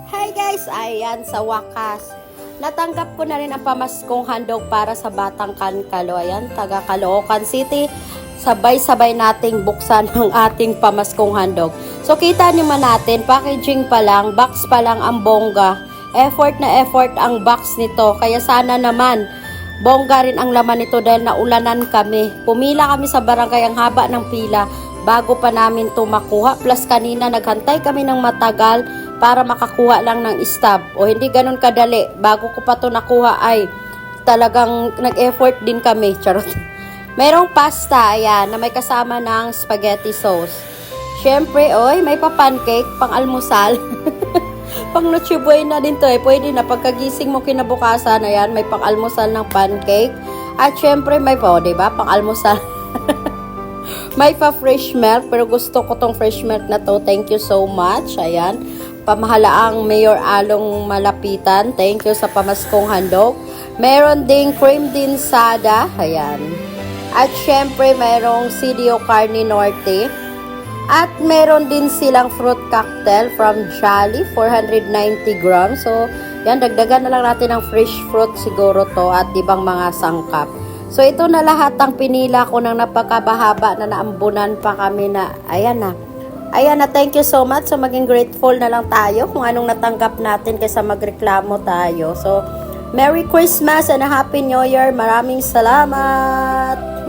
Hi guys! Ayan, sa wakas. Natanggap ko na rin ang pamaskong handog para sa Batang Kankalo. Ayan, taga Caloocan City. Sabay-sabay nating buksan ang ating pamaskong handog. So, kita naman natin, packaging pa lang, box pa lang ang bongga. Effort na effort ang box nito. Kaya sana naman, bongga rin ang laman nito dahil naulanan kami. Pumila kami sa barangay, ang haba ng pila bago pa namin ito makuha. Plus kanina naghantay kami ng matagal para makakuha lang ng stab. O hindi ganun kadali. Bago ko pa ito nakuha ay talagang nag-effort din kami. Charot. Merong pasta, ayan, na may kasama ng spaghetti sauce. Syempre, oy, may pa-pancake, pang-almusal. Pang Noche Buena din to eh. Pwede na pagkagising mo kinabukasan, ayan, may pang-almusal ng pancake. At syempre, may pa, diba? Pang-almusal. May pa-fresh milk, pero gusto ko tong fresh milk na to. Thank you so much. Ayan. Pamahalaang Mayor Along Malapitan. Thank you sa pamaskong handog. Meron ding cream dinsada. Ayan. At syempre, merong CDO Carne Norte. At meron din silang fruit cocktail from Jolly, 490 grams. So, yan, dagdagan na lang natin ng fresh fruit siguro to at ibang mga sangkap. So, ito na lahat ang pinila ko ng napakabahaba na naambunan pa kami na, ayan na. Ayan na, thank you so much. So, maging grateful na lang tayo kung anong natanggap natin kaysa magreklamo tayo. So, Merry Christmas and a Happy New Year. Maraming salamat!